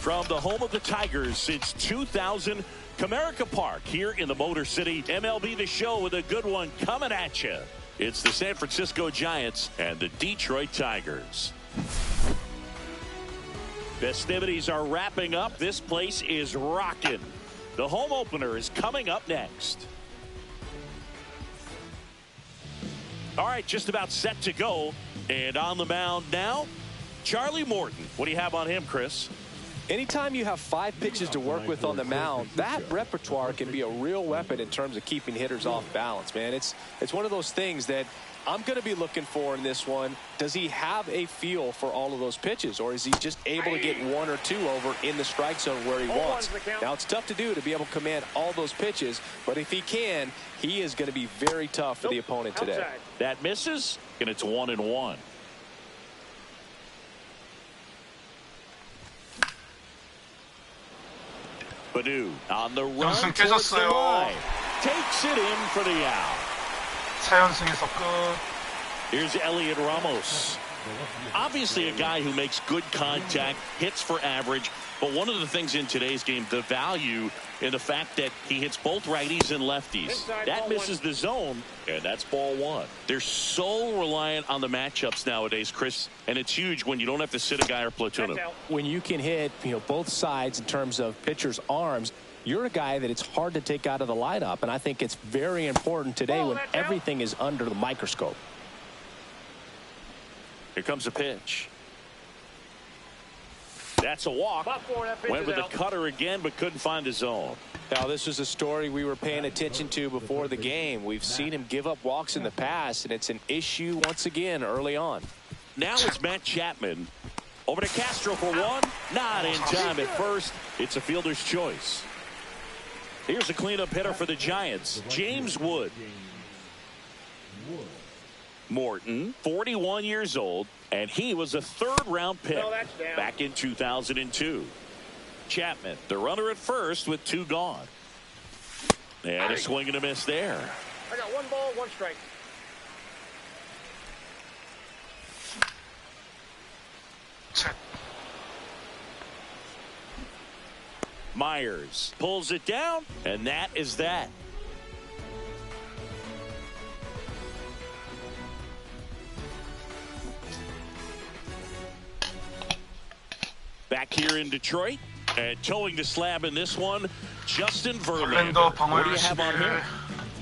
From the home of the Tigers since 2000, Comerica Park here in the Motor City. MLB The Show with a good one coming at you. It's the San Francisco Giants and the Detroit Tigers. Festivities are wrapping up. This place is rocking. The home opener is coming up next. All right, just about set to go. And on the mound now, Charlie Morton. What do you have on him, Chris? Anytime you have 5 pitches to work with on the mound, that repertoire can be a real weapon in terms of keeping hitters off balance, man. It's one of those things that I'm going to be looking for in this one. Does he have a feel for all of those pitches, or is he just able to get 1 or 2 over in the strike zone where he wants? Now, it's tough to do to be able to command all those pitches, but if he can, he is going to be very tough for the opponent today. That misses, and it's 1-1. Badu on the run towards the line. Takes it in for the out. 4연승에서 끝. Here's Elliot Ramos. Obviously a guy who makes good contact, hits for average, but one of the things in today's game, the value in the fact that he hits both righties and lefties. That misses the zone, and that's ball 1. They're so reliant on the matchups nowadays, Chris, and it's huge when you don't have to sit a guy or platoon him. When you can hit, both sides in terms of pitchers' arms, you're a guy that it's hard to take out of the lineup, and I think it's very important today when everything is under the microscope. Here comes a pitch. That's a walk. Went with the cutter again, but couldn't find the zone. Now, this was a story we were paying attention to before the game. We've seen him give up walks in the past, and it's an issue once again early on. Now it's Matt Chapman. Over to Castro for 1. Not in time at first. It's a fielder's choice. Here's a cleanup hitter for the Giants, James Wood. Morton, 41 years old, and he was a 3rd-round pick back in 2002. Chapman, the runner at first with 2 gone. And a swing and a miss there. I got 1 ball, 1 strike. Myers pulls it down, and that is that. Back here in Detroit, and towing the slab in this one, Justin Verlander. What do you have on him?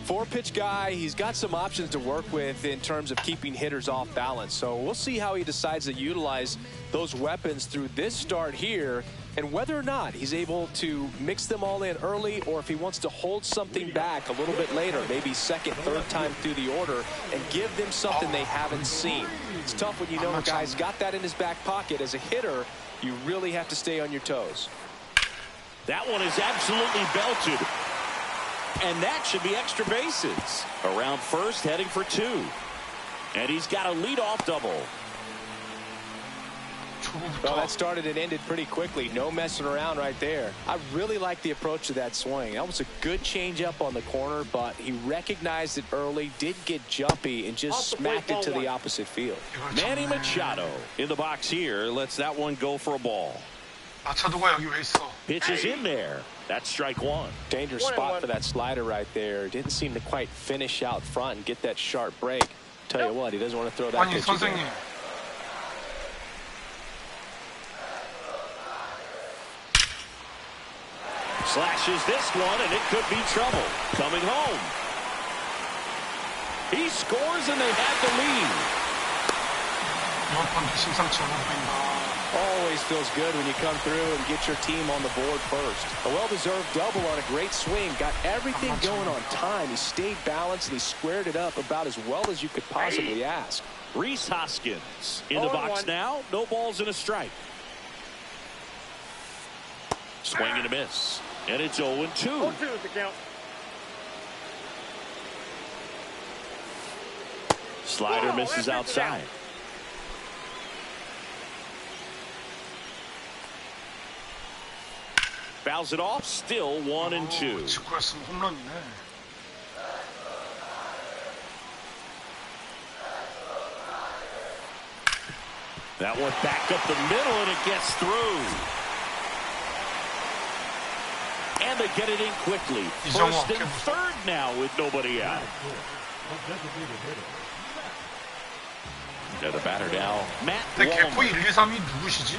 4-pitch guy. He's got some options to work with in terms of keeping hitters off balance. So we'll see how he decides to utilize those weapons through this start here, and whether or not he's able to mix them all in early, or if he wants to hold something back a little bit later, maybe 2nd, 3rd time through the order, and give them something they haven't seen. It's tough when you know a guy's got that in his back pocket. As a hitter, you really have to stay on your toes. That one is absolutely belted. And that should be extra bases. Around first, heading for 2. And he's got a leadoff double. Well, that started and ended pretty quickly. No messing around right there. I really like the approach to that swing. That was a good changeup on the corner, but he recognized it early, did get jumpy, and just smacked it to the opposite field. Manny Machado in the box here. Lets that one go for a ball. Pitch is in there. That's strike 1. Dangerous spot for that slider right there. Didn't seem to quite finish out front and get that sharp break. Tell you what, he doesn't want to throw that pitch again. Slashes this one, and it could be trouble. Coming home. He scores, and they have the lead. Always feels good when you come through and get your team on the board first. A well-deserved double on a great swing. Got everything going on time. He stayed balanced and he squared it up about as well as you could possibly ask. Rhys Hoskins in the box now. No balls and a strike. Swing and a miss. And it's 0-2. 0-2 is the count. Slider misses outside. Fouls it off. Still 1-2. 직구였으면 홈런이네. That one back up the middle, and it gets through. And they get it in quickly. First and third now with nobody out. The batter now, Matt 근데 개코 Wallner. 1, 2, 3이 누구시지?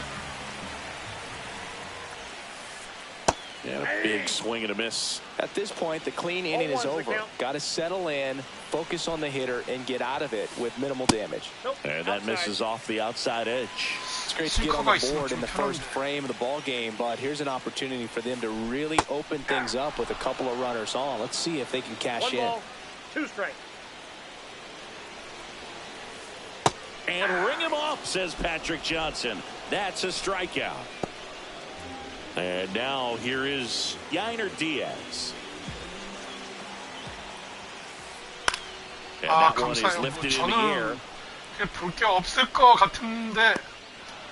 And a big swing and a miss. At this point, the clean inning is over. Got to settle in, focus on the hitter, and get out of it with minimal damage. And that misses off the outside edge. It's great to get on the board in the first frame of the ball game, but here's an opportunity for them to really open things up with a couple of runners on. Let's see if they can cash in. 1 ball, 2 strikes. And ring him up, says Patrick Johnson. That's a strikeout. And now here is Yainer Diaz. And that one is lifted in the air. 볼 게 없을 것 같은데.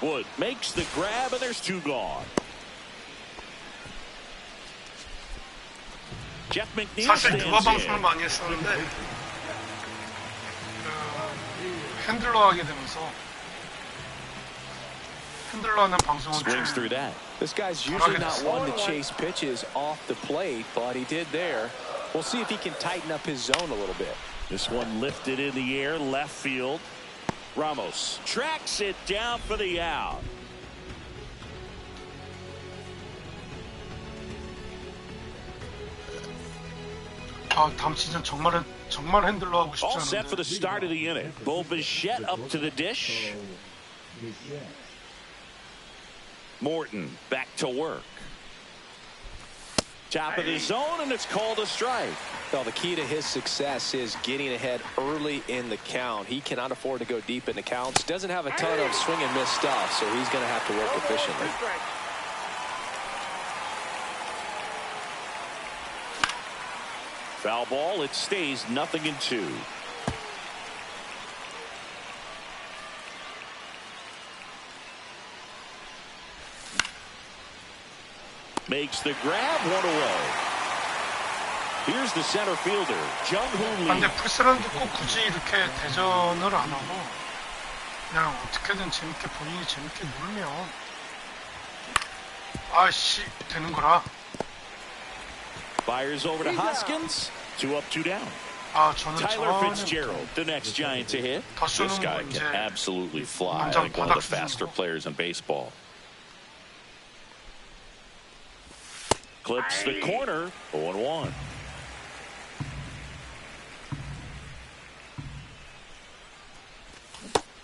Wood makes the grab, and there's 2 gone. Jeff McNeil 사실 누가 stands 방송을 in. 많이 했었는데 핸들러 하게 되면서 핸들러 하는 방송은 Swings through that. This guy's usually not one to chase pitches off the plate, but he did there. We'll see if he can tighten up his zone a little bit. This one lifted in the air, left field. Ramos tracks it down for the out. 다음 시즌 정말 핸들러 하고 싶지 All set for 않은데. the start of the inning. Bo Bichette up to the dish. Morton back to work. Top of the zone, and it's called a strike. Well, the key to his success is getting ahead early in the count. He cannot afford to go deep in the counts. Doesn't have a ton of swing and miss stuff, so he's going to have to work efficiently. Foul ball. It stays 0-2. Makes the grab, 1 away. Here's the center fielder, Jung-Hoo Lee. 근데 풀세라는 꼭 굳이 이렇게 대전을 안 하고 그냥 어떻게든 재밌게 본인이 재밌게 놀면 아씨 되는 거라. Fires over to Hoskins. 2 up, 2 down. 저는 Tyler Fitzgerald, the next Giant to hit. This guy can absolutely fly. I think one of the faster players in baseball. Clips the corner. 0-1.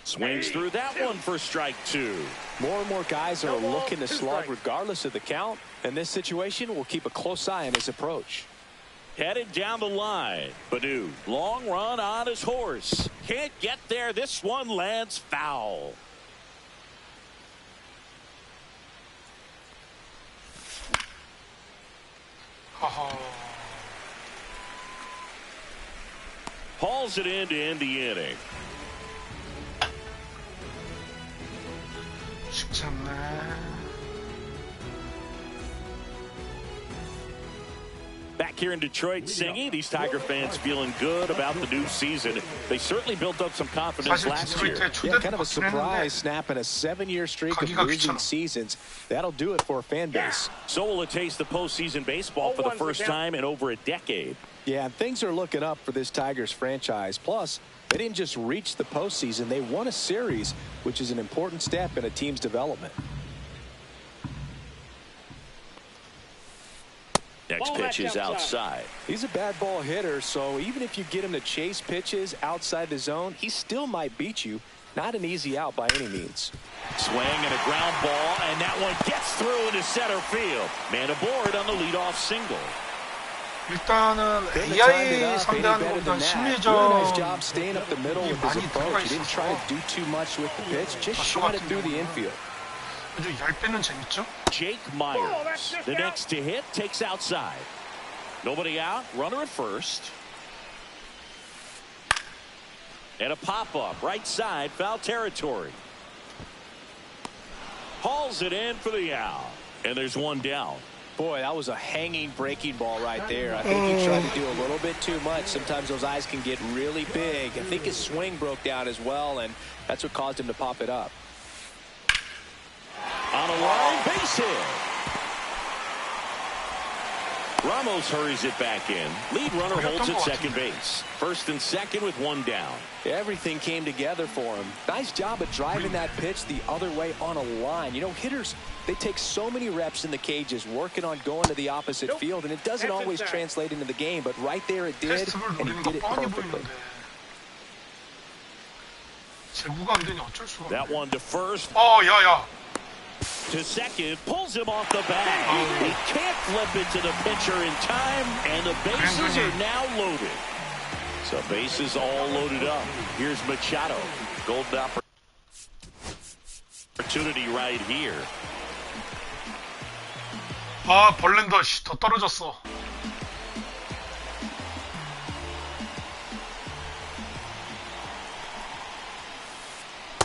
Swings through that one for strike 2. More and more guys are looking to slug regardless of the count. In this situation, we'll keep a close eye on his approach. Headed down the line. Badu, long run on his horse. Can't get there. This one lands foul. Hauls it in to end the inning. 쉽지 않네. Back here in Detroit singing. These Tiger fans feeling good about the new season. They certainly built up some confidence 사실 last year. 디트로이트의 Yeah, kind of a 초대도 맞긴 surprise 했는데 snapping a 7-year streak of 가기가 losing 귀찮아. seasons. That'll do it for a fan base. So will it taste the postseason baseball for the first time in over a decade. Yeah, and things are looking up for this Tigers franchise. Plus, they didn't just reach the postseason. They won a series, which is an important step in a team's development. Next pitch is outside. He's a bad ball hitter, so even if you get him to chase pitches outside the zone, he still might beat you. Not an easy out by any means. Swing and a ground ball, and that one gets through into center field. Man aboard on the leadoff single. 일단은 Couldn't have timed it AI up any 상대하는 better than 것보다 that. Really nice job 심리전 staying up the middle with his 많이 approach. He didn't 들어가 try to 있어서 do too much with the pitch. Just 저 shot it 같은 through the 경우는 infield. 아주 얇게는 재밌죠? Jake Myers, the next to hit, takes outside. Nobody out, runner at first. And a pop-up, right side, foul territory. Hauls it in for the out. And there's one down. Boy, that was a hanging breaking ball right there. I think he tried to do a little bit too much. Sometimes those eyes can get really big. I think his swing broke down as well, and that's what caused him to pop it up. On a line, base hit. Ramos hurries it back in. Lead runner holds at second base. First and second with one down. Everything came together for him. Nice job of driving that pitch the other way on a line. You know, hitters, they take so many reps in the cages working on going to the opposite field, and it doesn't always translate into the game, but right there it did, and he did it perfectly. 제구가 안 되니 어쩔 수가 없네. That one to first. 야야. To second, pulls him off the bag. He can't flip it to the pitcher in time, and the bases are now loaded. So bases all loaded up. Here's Machado. Golden opportunity right here. 벌렌다. 더 떨어졌어.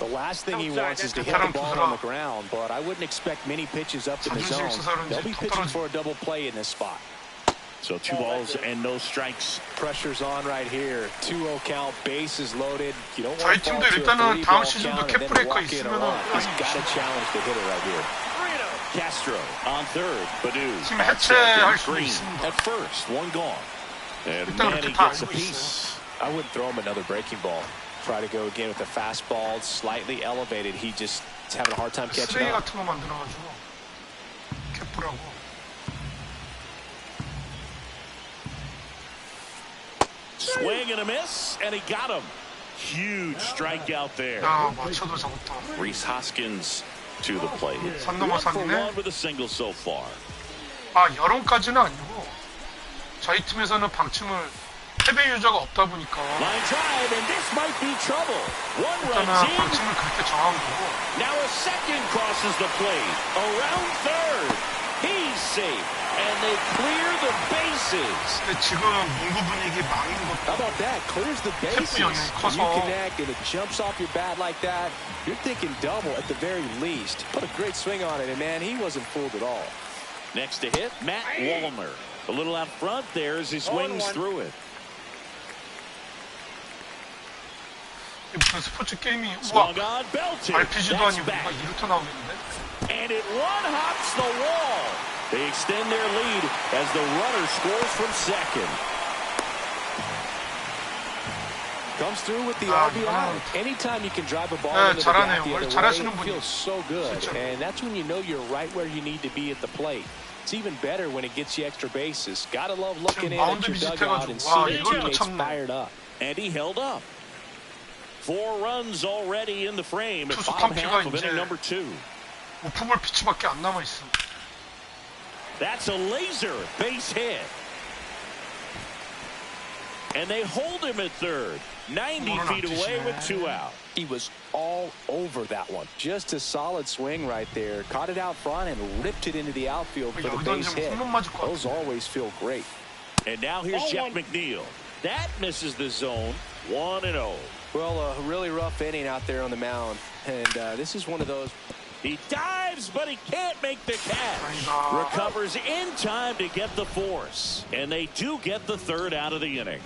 The last thing he wants is to hit the ball on the ground, but I wouldn't expect many pitches up in the zone. They'll be pitching for a double play in this spot. So 2 balls and no strikes. Pressure's on right here. 2-0 count, bases loaded. You don't want 저희 to fall 팀도 to a 일단은 3-ball 다음 시즌도 count and then 캡브레이커 walk in a 있으면은 run. He's got to challenge the hitter right here. Castro on third. Badu 지금 at 해체할 second. 수도 Green 있습니다. at first. One gone. And 일단 Manny 그렇게 다 gets a 알고 piece. I wouldn't throw him another breaking ball. Try to go again with the fastball, slightly elevated. He just is having a hard time catching 쓰레기 up. 같은 거 만들어가지고 캡브라고. Swing and a miss, and he got him. Huge strikeout there. 야 맞춰도 잡았다. Rhys Hoskins to the plate. 산 넘어 1 for 산이네. 1 with a single so far. 여론까지는 아니고 저희 팀에서는 방침을 패배 유저가 없다 보니까 Line drive, and this might be trouble. One 일단은 runs in. 방침을 그렇게 정한 거고. Now a second crosses the plate. Around third. He's safe. And they clear the bases. 근데 지금 농구 분위기 망인 How 것도 about that? Clears the bases. 영향이 When you 커서. connect and it jumps off your bat like that, you're thinking double at the very least. Put a great swing on it, and man, he wasn't fooled at all. Next to hit, Matt Wallner. A little out front there as he swings through it. 무슨 스포츠 게임이 Swung on, belted. RPG도 That's 아니고 back. 뭔가 이루터 나오겠는데? And it one-hops the wall. They extend their lead as the runner scores from second. Comes through with the Ah, RBI. Anytime you can drive a ball into the 잘하네요. bat the other way, 잘하시는 it 분이 feels so good. 진짜. And that's when you know you're right where you need to be at the plate. It's even better when it gets you extra bases. Gotta love looking in at your dugout and seeing your teammates fired up. And he held up. 4 runs already in the frame at 투수 bottom 탐피가 half of 이제 inning number 2. 오프볼 피치밖에 안 남아있어. That's a laser base hit. And they hold him at third. 90 feet away with 2 out. He was all over that one. Just a solid swing right there. Caught it out front and ripped it into the outfield for the base hit. Those always feel great. And now here's Jeff McNeil. That misses the zone. 1-0. Well, a really rough inning out there on the mound. And this is one of those. He dives, but he can't make the catch. Recovers in time to get the force. And they do get the third out of the inning.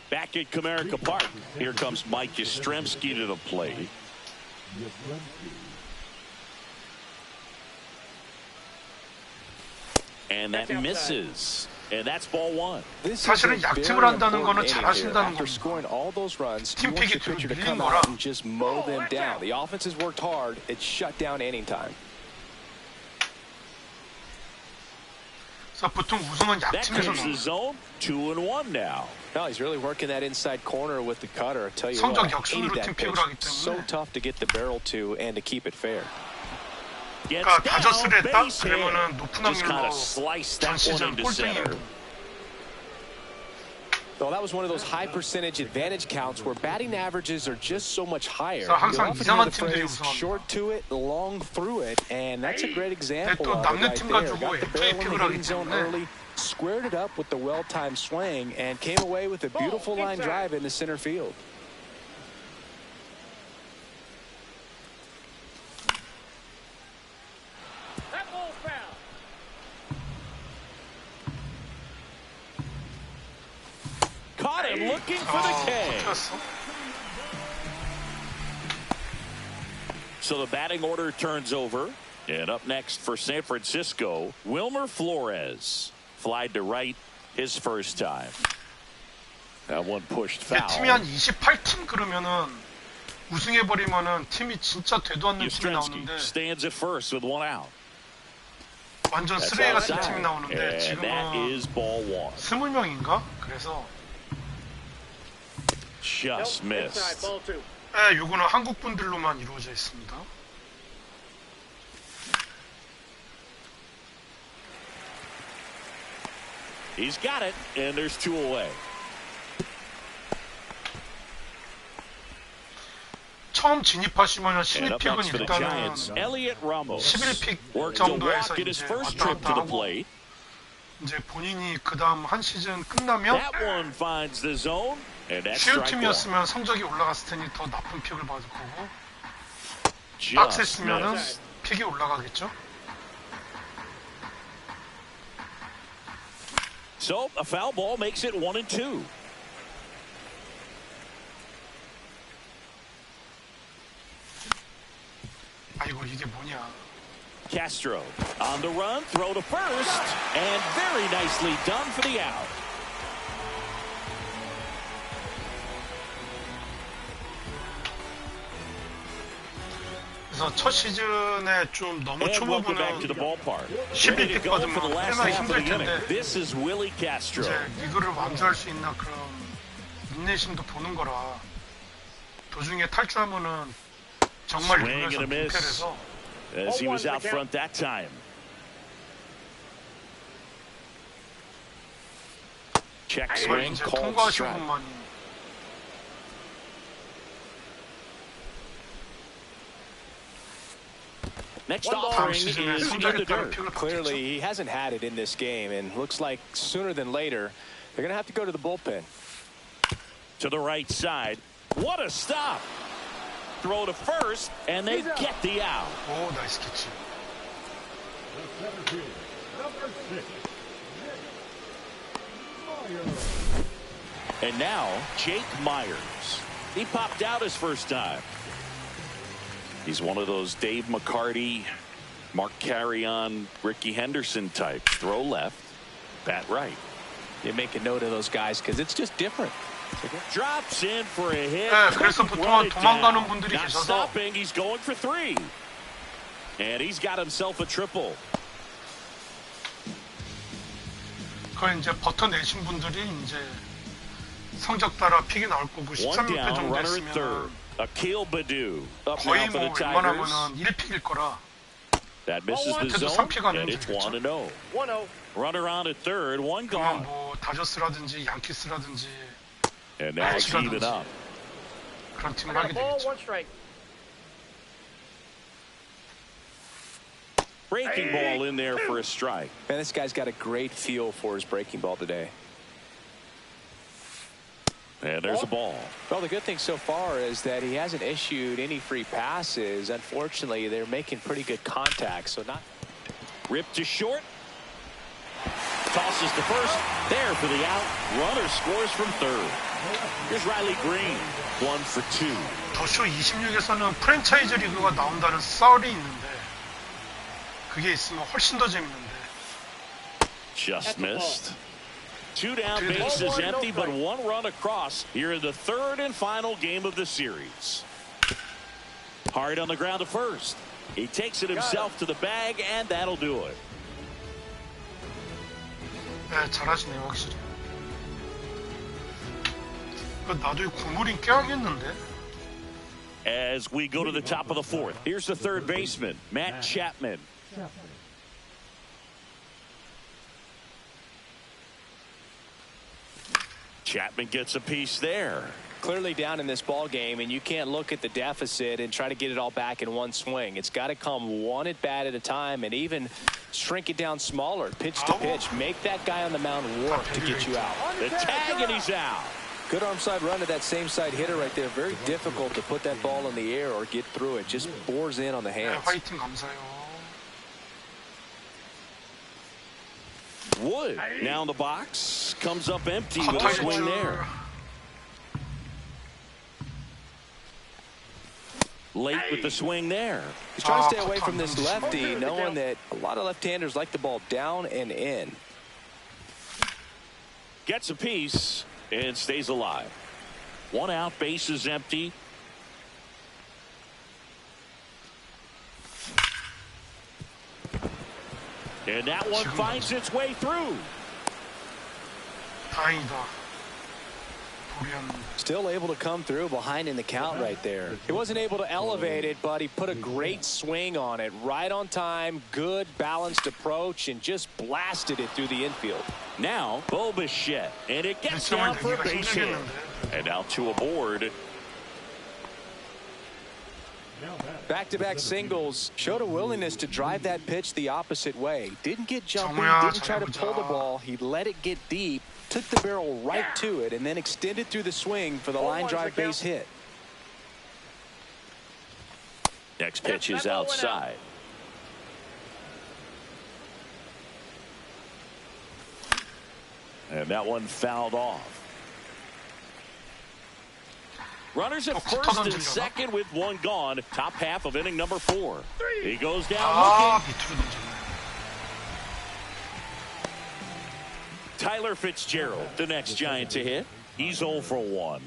Back at Comerica Park, here comes Mike Yastrzemski to the plate. And that misses. And that's ball 1. 사실은 약팀을 한다는 거는 잘하신다는 After 겁니다. scoring all those runs, you 팀 want 픽이 your pitcher to 밀린 come 거라. out and just mow them down. The offense has worked hard. It's shut down inning time. 자, 보통 우승은 That 약팀에서 keeps the 나와요. zone 2-1 now. No, he's really working that inside corner with the cutter. I tell you 성적 what, 역순으로 hated that 팀픽을 pitch. 하기 So 때문에. tough to get the barrel to and to keep it fair. Gets 그러니까 down, 다저스를 했다? base hit. 그러면은 높은 Just kind 확률로 of sliced 전 that one 시즌 into 꼴등이에요. center. Well, that was one of those high percentage advantage counts where batting averages are just so much higher. 그래서 항상 You often 이상한 hear the 팀들이 phrase, 우승합니다. short to it, long through it, and that's a great example 또 of it 남는 right 팀 there. 가지고 Got the FA barrel in the 픽을 하기 hitting zone 때문에. early, squared it up with the well-timed swing, and came away with a beautiful line drive into center field. That ball's foul. Caught him looking for the K. 버텼어. So the batting order turns over. And up next for San Francisco, Wilmer Flores. Flied to right his first time. That one pushed foul. 팀이 한 28팀 그러면은 우승해버리면은 팀이 진짜 되도 않는 팀이 Yastrzemski 나오는데 stands at first with one out. 완전 That's 쓰레기 같은 outside. 팀이 나오는데 And that 지금은 is ball one. 20명인가? 그래서 Just Nope, inside, missed. ball two. 네, 요거는 한국 분들로만 이루어져 있습니다. He's got it, and there's two away. 처음 진입하시면 And 신입 up 픽은 next for the Giants, 일단은 Elliot Ramos 11픽 worked to 정도에서 walk in his 이제 first 왔다 trip to 갔다 the 하고 plate. 이제 본인이 그 다음 한 시즌 끝나면 That one finds the zone, and that's 쉬운 strike one. 팀이었으면 성적이 올라갔을 테니 더 나쁜 픽을 받을 거고 Just 빡셌으면은 missed. 픽이 올라가겠죠. So a foul ball makes it 1-2. 아이고 이게 뭐냐. Castro on the run, throw to first, and very nicely done for the out. 그래서 첫 시즌에 좀 너무 And welcome back to the 초보부는 ballpark. 11픽 Ready to go for the 받으면 last 꽤나 half of the 힘들 텐데 inning. This is Willie Castro. 이제 리그를 완주할 수 있나 그런 인내심도 보는 거라 도중에 탈주하면은 정말 Swing 리그에서 and a miss. 불쾌해서 As he was out front that time. Check 이걸 swing, 이제 called 통과하신 strike. 분만이 Next One ball. offering 다음 is 시즌에 in the 성적에 따른 dirt. 픽을 Clearly, 받겠죠. he hasn't had it in this game, and looks like sooner than later, they're going to have to go to the bullpen. To the right side. What a stop. Throw to first, and they get the out. 오 나이스 캐치. And now, Jake Myers. He popped out his first time. He's one of those Dave McCarty, Mark Carrion, Ricky Henderson type. Throw left, bat right. You make a note of those guys because it's just different. Drops in for a hit. 네, 그래서 Couldn't 보통은 run it 도망가는 down. 분들이 Not 계셔서 stopping. He's going for three. And he's got himself a triple. 그걸 이제 버텨내신 분들이 이제 성적 따라 픽이 나올 거고 One 13명 down, 정도 runner at third. 했으면 Akil Baddoo up now 거의 for 뭐 the Tigers. 웬만하면은 1픽일 거라 That misses the 한테도 zone, 3피가 안 and it's 되겠죠. 1-0. 1-0. Runner on at third, one 그러면 gone. 뭐 다저스라든지 양키스라든지 And now it's That's even up. 그런 팀을 I got 하게 a ball, 되겠죠. one strike. Breaking ball in there for a strike. Man, this guy's got a great feel for his breaking ball today. And there's a ball. Well, the good thing so far is that he hasn't issued any free passes. Unfortunately, they're making pretty good contact, so not. Ripped to short. Tosses to first. There for the out. Runner scores from third. Here's Riley Green. 1 for 2. 더쇼 26에서는 프랜차이즈 리그가 나온다는 썰이 있는데 그게 있으면 훨씬 더 재밌는데 Just missed. Two down, Two down. bases empty, but one run across here in the third and final game of the series. Hard on the ground to first. He takes it himself to the bag, and that'll do it. 네, 잘하시네요, 확실히. 나도 이 고무링 껴야겠는데? As we go to the top of the fourth, here's the third baseman, Matt Chapman. Chapman gets a piece there. Clearly down in this ball game, and you can't look at the deficit and try to get it all back in one swing. It's got to come one at bat at a time, and even shrink it down smaller, pitch to pitch. Make that guy on the mound work to get you out. The tag, and he's out. Good arm side run to that same side hitter right there. Very difficult to put that ball in the air or get through it. Just bores in on the 네, hands. 화이팅 감사해요. Wood now in the box, comes up empty with a swing there. Late with the swing there. He's trying to stay away from this lefty, knowing that a lot of left-handers like the ball down and in. Gets a piece and stays alive. One out, base is empty. And that one finds its way through. 다행이다. 도리안. Still able to come through behind in the count right there. He wasn't able to elevate it, but he put a great swing on it. Right on time, good balanced approach, and just blasted it through the infield. Now, Bobichette, and it gets down for a base hit. And now two aboard. Back-to-back singles showed a willingness to drive that pitch the opposite way. Didn't get jumpy, didn't try to pull the ball. He let it get deep, took the barrel right to it, and then extended through the swing for the line drive base hit. Next pitch is outside. And that one fouled off. Runners at first and second with one gone. Top half of inning number 4. He goes down looking. Tyler Fitzgerald, the next Giant to hit. He's 0 for 1.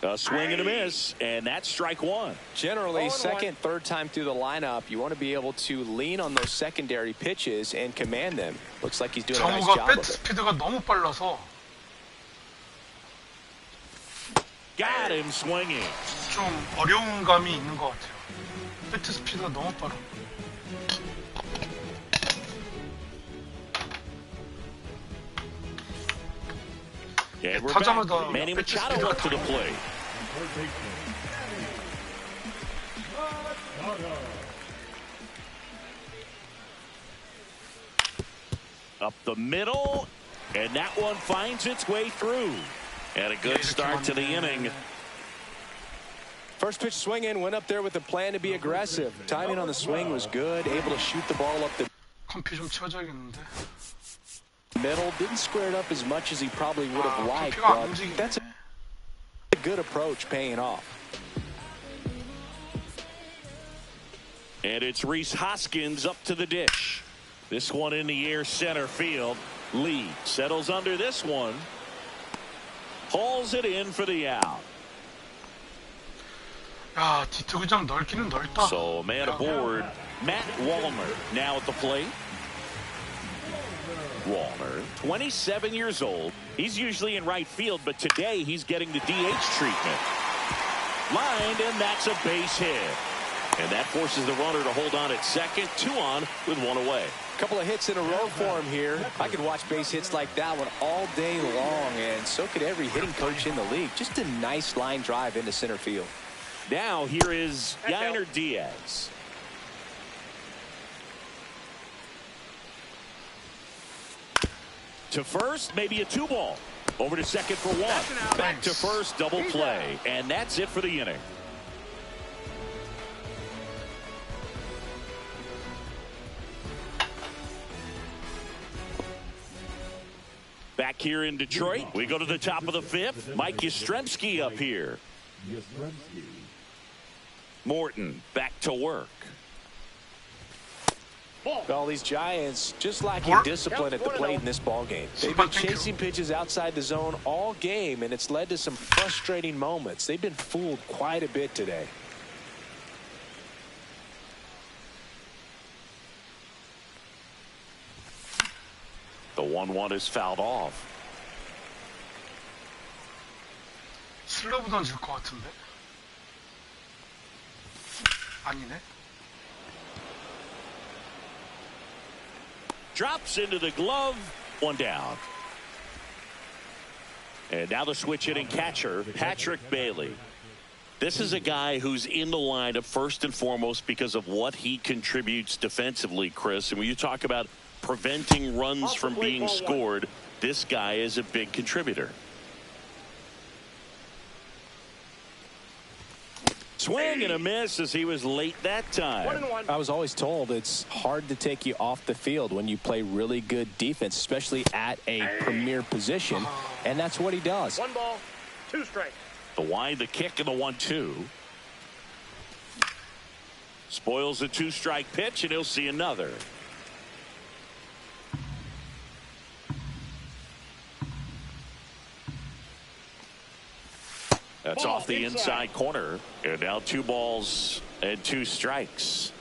A swing and a miss, and that's strike one. Generally, second, third time through the lineup, you want to be able to lean on those secondary pitches and command them. Looks like he's doing a nice job of it. 스피드가 너무 빨라서 Got him swinging. 좀 어려운 감이 있는 것 같아요. 배트 스피드가 너무 빠르. And we're back. Manny Machado up to the plate. Up the middle, and that one finds its way through. And a good start to the inning. First pitch swinging, went up there with a plan to be aggressive. Timing on the swing was good, able to shoot the ball up the 컴피 좀 채워줘야겠는데. middle. Didn't square it up as much as he probably would have liked, but that's a good approach paying off. And it's Rhys Hoskins up to the dish. This one in the air center field. Lee settles under this one. Hauls it in for the out. 야, 디트구장 넓기는 넓다. So a man aboard. Matt Wallner now at the plate. Wallner, 27 years old. He's usually in right field, but today he's getting the DH treatment. Lined, and that's a base hit. And that forces the runner to hold on at second. 2 on with 1 away. Couple of hits in a row for him here. I could watch base hits like that one all day long, and so could every hitting coach in the league. Just a nice line drive into center field. Now here is Yainer Diaz. To first, maybe a 2-ball. Over to second for 1. Back to first, double play. And that's it for the inning. Back here in Detroit, we go to the top of the 5th. Mike Yastrzemski up here. Morton back to work. All these Giants just lacking discipline at the plate in this ball game. They've been chasing pitches outside the zone all game, and it's led to some frustrating moments. They've been fooled quite a bit today. The 1-1 is fouled off. 슬러브 던질 것 같은데? 아니네. Drops into the glove. One down. And now the switch hitting catcher, Patrick Bailey. This is a guy who's in the lineup first and foremost because of what he contributes defensively, Chris. And when you talk about preventing runs from being scored, this guy is a big contributor. Swing and a miss as he was late that time. I was always told it's hard to take you off the field when you play really good defense, especially at a premier position, and that's what he does. 1 ball, 2 strikes. The wind, the kick, and the 1-2. Spoils a 2-strike pitch, and he'll see another. That's off the inside corner. And now 2 balls and 2 strikes.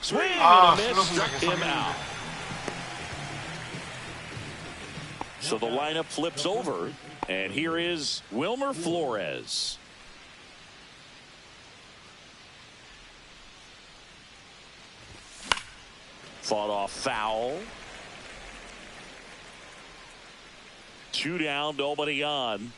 Swing and a miss, struck him out. So the lineup flips over, and here is Wilmer Flores. Fought off foul. 2 down, nobody on.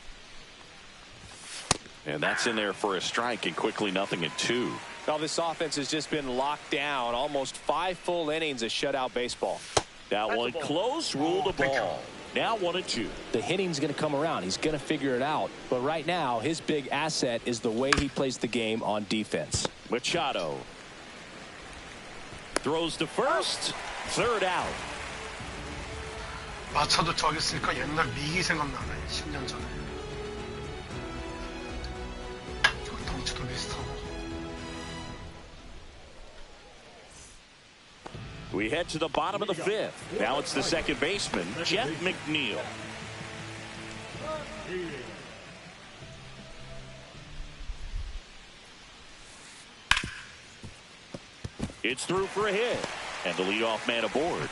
And that's in there for a strike, and quickly 0-2. Now this offense has just been locked down. Almost 5 full innings of shutout baseball. That one close, ruled the ball. Now 1-2. The hitting's going to come around. He's going to figure it out. But right now, his big asset is the way he plays the game on defense. Machado throws to first. 3rd out. 마차도 저기 있으니까 옛날 미기 생각나네. 10년 전에. 덩치도 비슷하고. We head to the bottom of the 5th. Now it's the second baseman, Jeff McNeil. It's through for a hit. And the leadoff man aboard.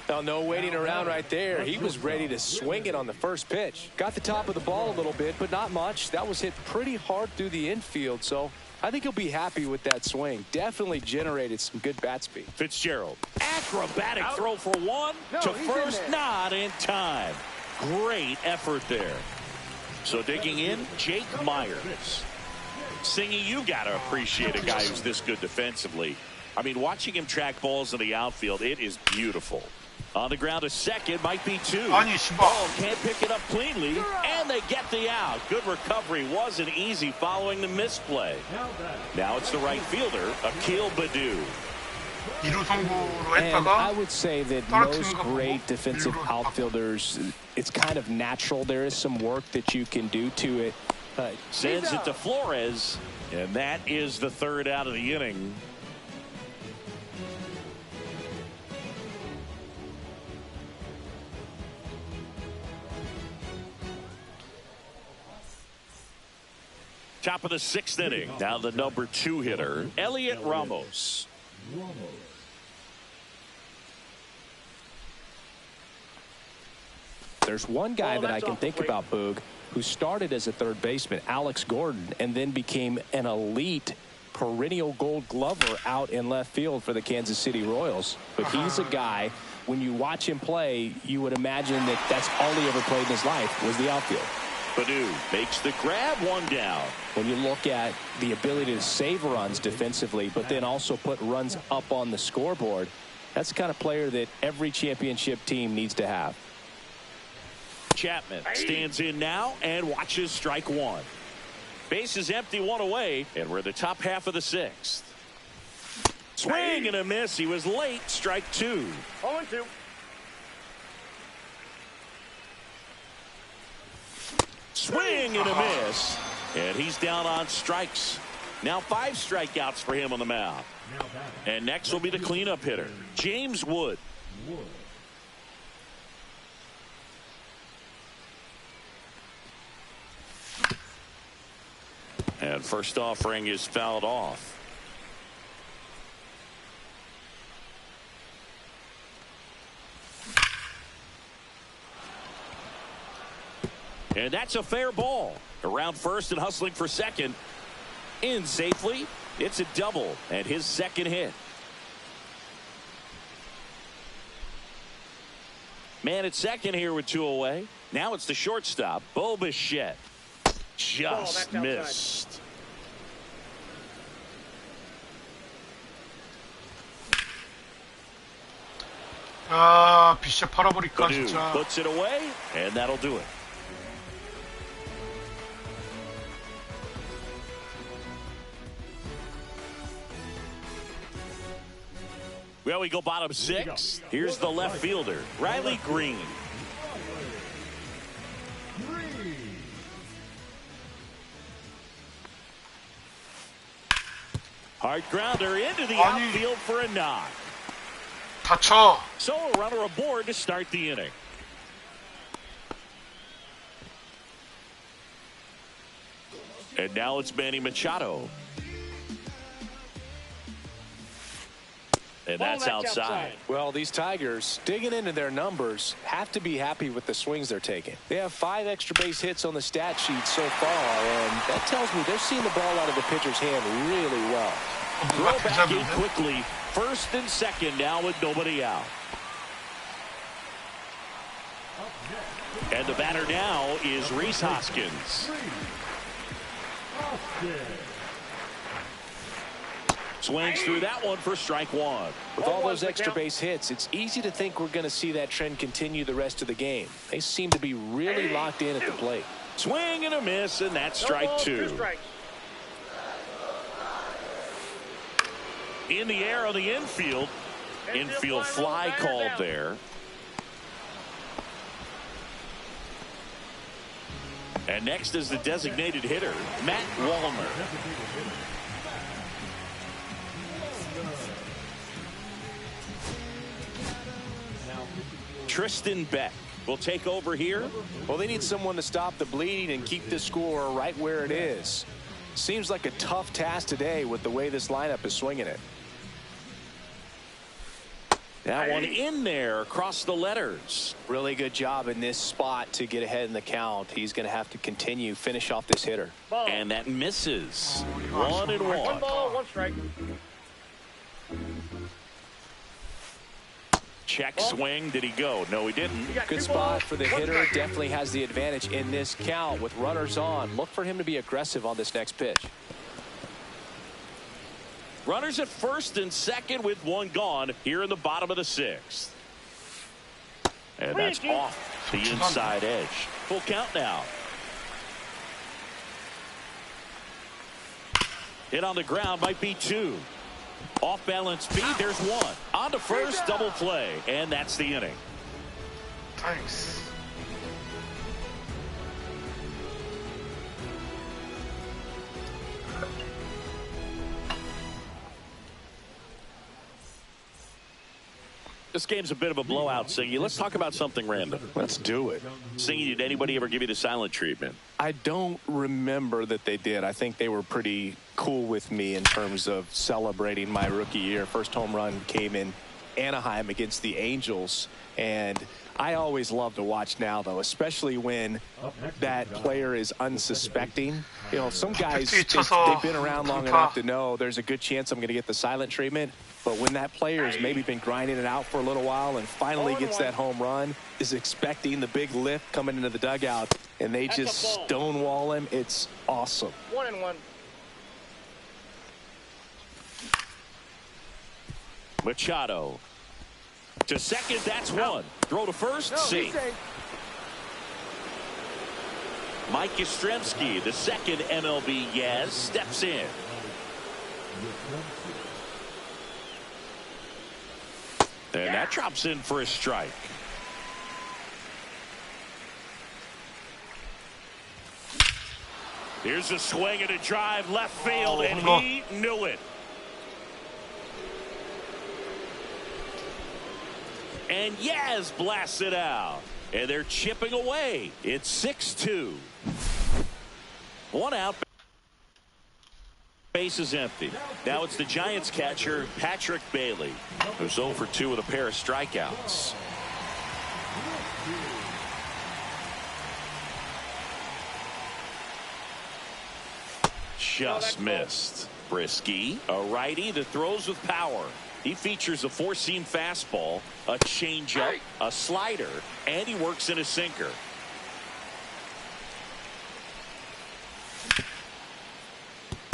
Now, no waiting around right there. He was ready to swing it on the first pitch. Got the top of the ball a little bit, but not much. That was hit pretty hard through the infield, so I think he'll be happy with that swing. Definitely generated some good bat speed. Fitzgerald. Acrobatic throw for 1 to first, not in time. Great effort there. So digging in, Jake Myers. Singy, you got to appreciate a guy who's this good defensively. I mean, watching him track balls in the outfield, it is beautiful. On the ground to second, might be 2. Oh, can't pick it up cleanly, and they get the out. Good recovery, wasn't easy following the misplay. Now it's the right fielder, Akil Baddoo. And I would say that most great defensive outfielders, it's kind of natural. There is some work that you can do to it. Sends it to Flores, and that is the 3rd out of the inning. Top of the 6th inning. Now the number 2 hitter, Elliot Ramos. There's one guy that I can think about, Boog, who started as a third baseman, Alex Gordon, and then became an elite perennial gold glover out in left field for the Kansas City Royals. But he's a guy, when you watch him play, you would imagine that that's all he ever played in his life was the outfield. Baddoo makes the grab, 1 down. When you look at the ability to save runs defensively, but then also put runs up on the scoreboard, that's the kind of player that every championship team needs to have. Chapman stands in now and watches strike 1. Base is empty, 1 away, and we're in the top half of the 6th. Swing and a miss. He was late. Strike 2. 0-2. Swing and a miss. And he's down on strikes. Now 5 strikeouts for him on the mound. And next will be the cleanup hitter, James Wood. And first offering is fouled off. And that's a fair ball. Around first and hustling for second. In safely. It's a double and his second hit. Man at second here with 2 away. Now it's the shortstop, Bo Bichette. Just missed. 아, 비샷 팔아버릴까 진짜. Puts it away, and that'll do it. Well, we go bottom 6. Here's the left fielder, Riley Green. Hard grounder into the outfield for a knock. 다쳐. So a runner aboard to start the inning. And now it's Manny Machado. And that's outside. Well, these Tigers, digging into their numbers, have to be happy with the swings they're taking. They have 5 extra base hits on the stat sheet so far, and that tells me they're seeing the ball out of the pitcher's hand really well. Throw back in quickly. First and second now with nobody out. And the batter now is Rhys Hoskins. Swings through that one for strike 1. With all those extra base hits, it's easy to think we're going to see that trend continue the rest of the game. They seem to be really locked in at the plate. Swing and a miss, and that's strike 2. In the air on the infield. Infield fly called there. And next is the designated hitter, Matt Wallner. Tristan Beck will take over here. Well, they need someone to stop the bleeding and keep the score right where it is. Seems like a tough task today with the way this lineup is swinging it. That one in there across the letters. Really good job in this spot to get ahead in the count. He's going to have to continue, finish off this hitter. And that misses. 1-1. 1 ball, 1 strike. Check swing. Did he go? No, he didn't. Good spot for the hitter. Definitely has the advantage in this count with runners on. Look for him to be aggressive on this next pitch. Runners at first and second with 1 gone here in the bottom of the 6th. And that's off the inside edge. Full count now. Hit on the ground might be 2. Off balance speed, there's 1. On to first, double play, and that's the inning. Thanks. This game's a bit of a blowout, Singy. Let's talk about something random. Let's do it. Singy, did anybody ever give you the silent treatment? I don't remember that they did. I think they were pretty cool with me in terms of celebrating my rookie year. First home run came in Anaheim against the Angels, and I always love to watch now, though, especially when that player is unsuspecting. You know, some guys, they've been around long enough to know there's a good chance I'm going to get the silent treatment. But when that player has maybe been grinding it out for a little while and finally gets that home run, is expecting the big lift coming into the dugout, and they just stonewall him, it's awesome. 1-1. Machado. To second, that's 1. Throw to first, safe. Mike Yastrzemski, the second MLB Yaz, steps in. And that drops in for a strike. Here's a swing and a drive left field, and he knew it. And Yaz blasts it out. And they're chipping away. It's 6-2. 1 out. Base is empty. Now it's the Giants catcher, Patrick Bailey, who's 0 for 2 with a pair of strikeouts. just missed. Brisky, a righty that throws with power. He features a four-seam fastball, a changeup, a slider, and he works in a sinker.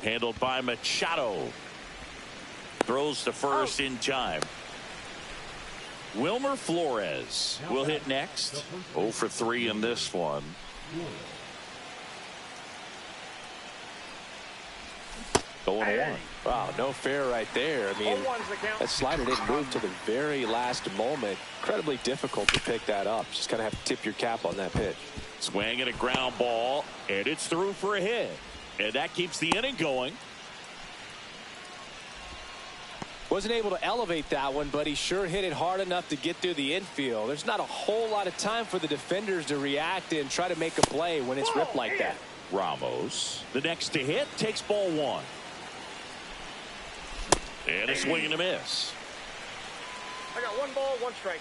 Handled by Machado. Throws to first in time. Wilmer Flores will hit next. 0 for 3 in this one. Going one. Wow, no fair right there. I mean, that slider didn't move to the very last moment. Incredibly difficult to pick that up. Just kind of have to tip your cap on that pitch. Swing and a ground ball, and it's through for a hit. And that keeps the inning going. Wasn't able to elevate that one, but he sure hit it hard enough to get through the infield. There's not a whole lot of time for the defenders to react and try to make a play when it's ripped like that. Ramos, the next to hit, takes ball one. And a swing and a miss. I got 1 ball, 1 strike.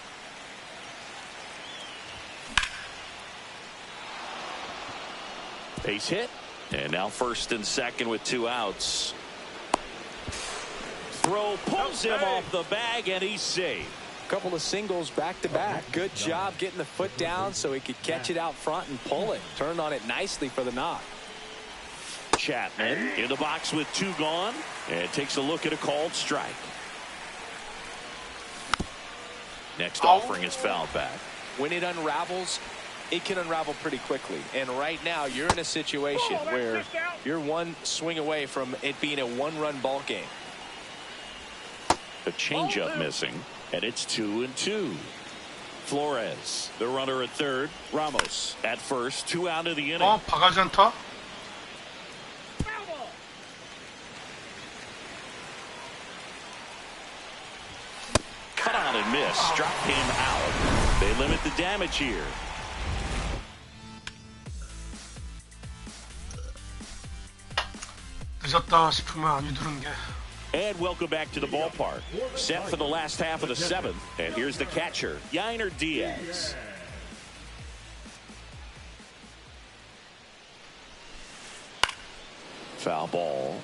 Base hit. And now first and second with 2 outs. Throw pulls him off the bag, and he's safe. A couple of singles back to back. Good job getting the foot down so he could catch it out front and pull it. Turned on it nicely for the knock. Chapman in the box with 2 gone, and takes a look at a called strike. Next offering is fouled back. When it unravels, it can unravel pretty quickly. And right now, you're in a situation where you're one swing away from it being a 1-run ball game. The changeup missing, and it's 2-2. Flores, the runner at third. Ramos at first. 2 out of the inning. 바가지 않다? Cut on and miss. Struck him out. They limit the damage here. 늦었다 싶으면 안 두드는 게. And welcome back to the ballpark. Set for the last half of the 7th. And here's the catcher, Yainer Diaz. Foul ball.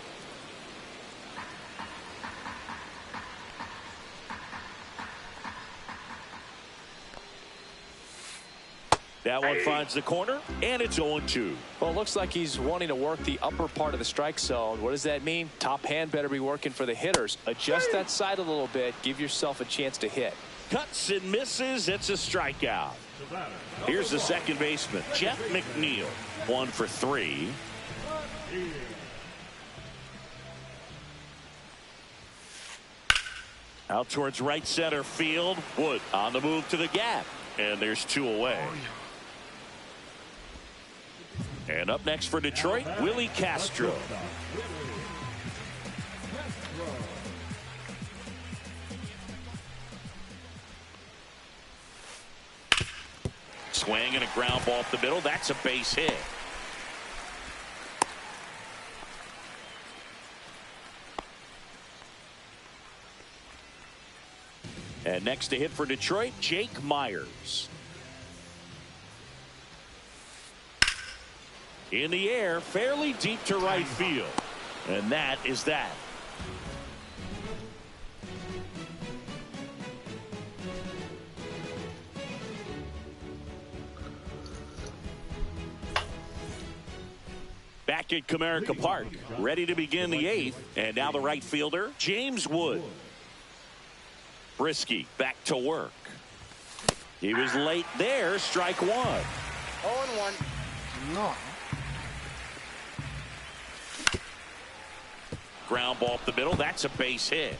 That one finds the corner, and it's 0-2. Well, it looks like he's wanting to work the upper part of the strike zone. What does that mean? Top hand better be working for the hitters. Adjust that side a little bit. Give yourself a chance to hit. Cuts and misses. It's a strikeout. Here's the second baseman, Jeff McNeil. 1 for 3. Out towards right center field. Wood on the move to the gap. And there's 2 away. And up next for Detroit, Willie Castro. Swing and a ground ball up the middle. That's a base hit. And next to hit for Detroit, Jake Myers. In the air, fairly deep to right field. And that is that. Back at Comerica Park, ready to begin the 8th. And now the right fielder, James Wood. Brisky back to work. He was late there. Strike 1. 0-1. No. Ground ball up the middle. That's a base hit.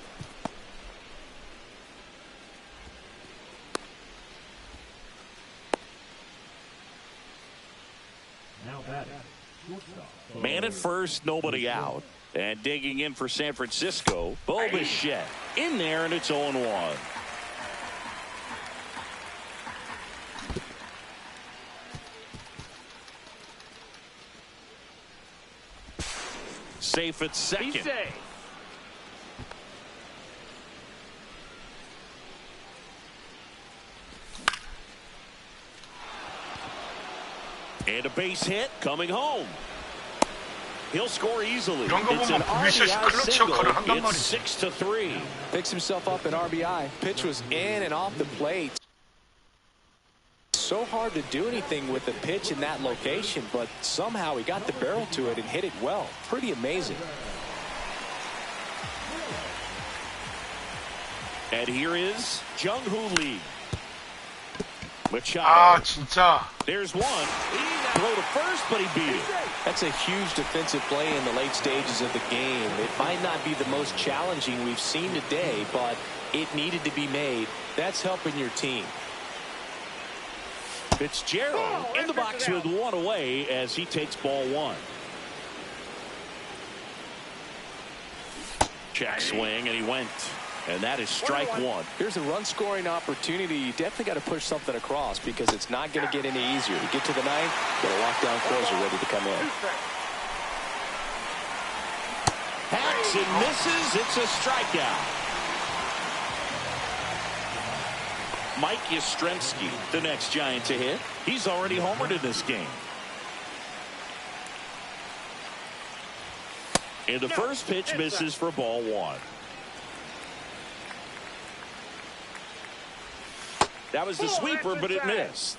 Man at first, nobody out. And digging in for San Francisco, Bo Bichette in there, and it's 0-1. Safe at second. And a base hit coming home. He'll score easily. 이런 거 It's an 보면 보비셋이 RBI 클러치 single. 역할을 한단 It's 말이지. 6-3. Picks himself up an RBI. Pitch was in and off the plate. So hard to do anything with the pitch in that location, but somehow he got the barrel to it and hit it well. Pretty amazing. And here is Jung-Hoo Lee. Machado. 아 진짜. There's one. Throw to first, but he beat it. That's a huge defensive play in the late stages of the game. It might not be the most challenging we've seen today, but it needed to be made. That's helping your team. Fitzgerald in the box with one away as he takes ball one. Check swing, and he went. And that is strike one. Here's a run-scoring opportunity. You definitely got to push something across because it's not going to get any easier. You get to the ninth, got a lockdown closer ready to come in. Hacks and misses. It's a strikeout. Mike Yastrzemski, the next Giant to hit. He's already homered in this game. And the first pitch misses for ball one. That was the sweeper, but it missed.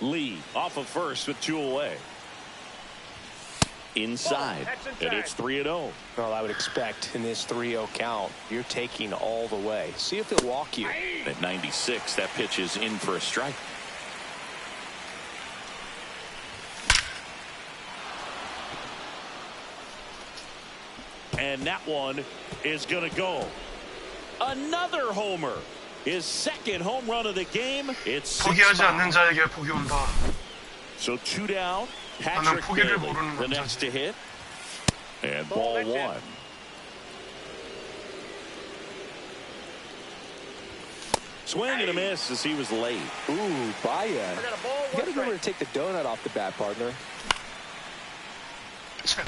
Lee off of first with two away. Inside, and it's 3-0. Well, I would expect in this 3-0 count, you're taking all the way. See if he'll walk you. At 96, that pitch is in for a strike. And that one is going to go. Another homer. His second home run of the game. It's 포기하지 않는 자에게 복이 온다. So two down. 나는 Patrick 포기를 Bailey, 모르는 the next 남자지. to hit. And ball one. Swing and a miss as he was late. Ooh, Baya. You I got a ball, got to one remember strike. to take the donut off the bat, partner. 참.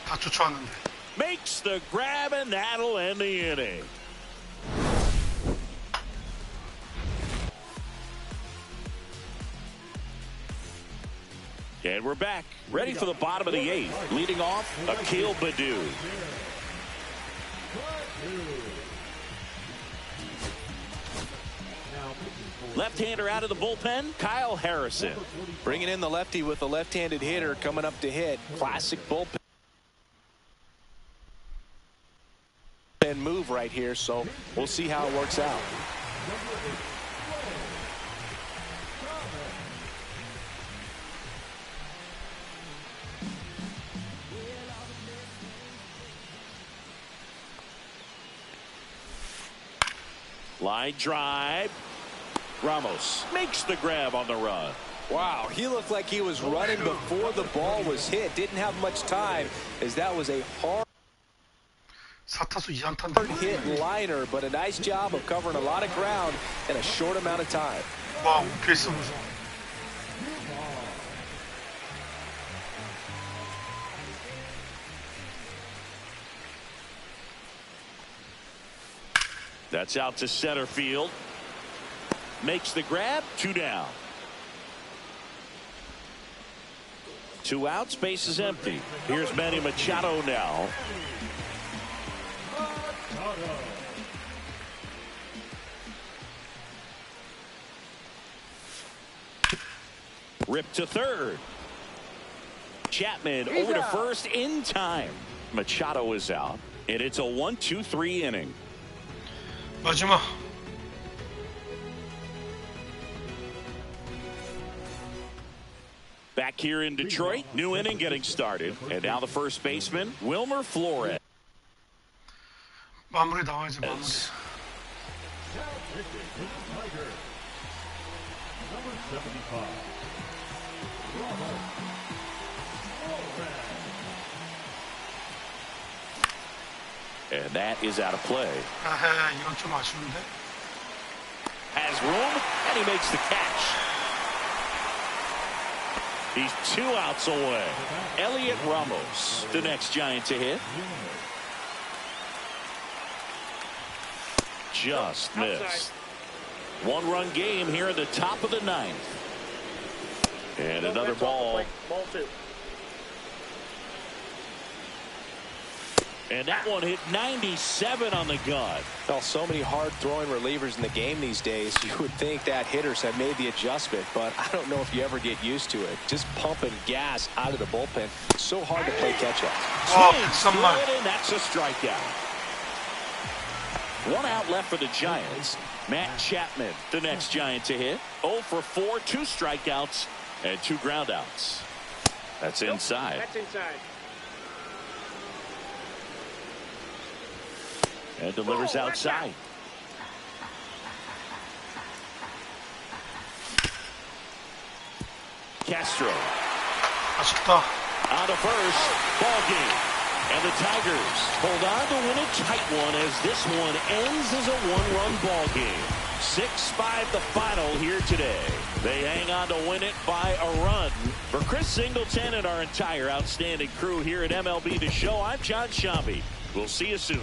다 쫓아왔는데. Makes the grab, and that'll end the inning. And we're back, ready for the bottom of the eighth. Leading off, Akil Baddoo. Left-hander out of the bullpen, Kyle Harrison. Bringing in the lefty with a left-handed hitter coming up to hit. Classic bullpen move right here, so we'll see how it works out. Line drive. Ramos makes the grab on the run. Wow, he looked like he was running before the ball was hit. Didn't have much time as that was a hard 4타수 2안타인데. hit liner, but a nice job of covering a lot of ground in a short amount of time. 와우, 베이스 무서워. That's out to center field. Makes the grab, two down. Two outs, base is empty. Here's Manny Machado now. Rip to third. Chapman over to first in time. Machado is out, and it's a 1-2-3 inning. 마지막. Back here in Detroit, new inning getting started. And now the first baseman, Wilmer Flores. 마무리 나와야지, 마무리. And that is out of play. 에헤, 이건 좀 아쉬운데. Has room, and he makes the catch. He's 2 outs away. Elliot Ramos, the next Giant to hit. Just missed. One-run game here at the top of the ninth. And another ball. Ball two. And that one hit 97 on the gun. Well, so many hard-throwing relievers in the game these days, you would think that hitters have made the adjustment, but I don't know if you ever get used to it. Just pumping gas out of the bullpen. So hard to play catch-up. And that's a strikeout. 1 out left for the Giants. Matt Chapman, the next Giant to hit. 0 for 4, 2 strikeouts, and 2 groundouts. That's inside. That's inside. And delivers outside. Castro. 아쉽다. On to first. Ball game. And the Tigers hold on to win a tight one as this one ends as a 1-run ball game. 6-5 the final here today. They hang on to win it by a run. For Chris Singleton and our entire outstanding crew here at MLB The Show, I'm John Shambi. We'll see you soon.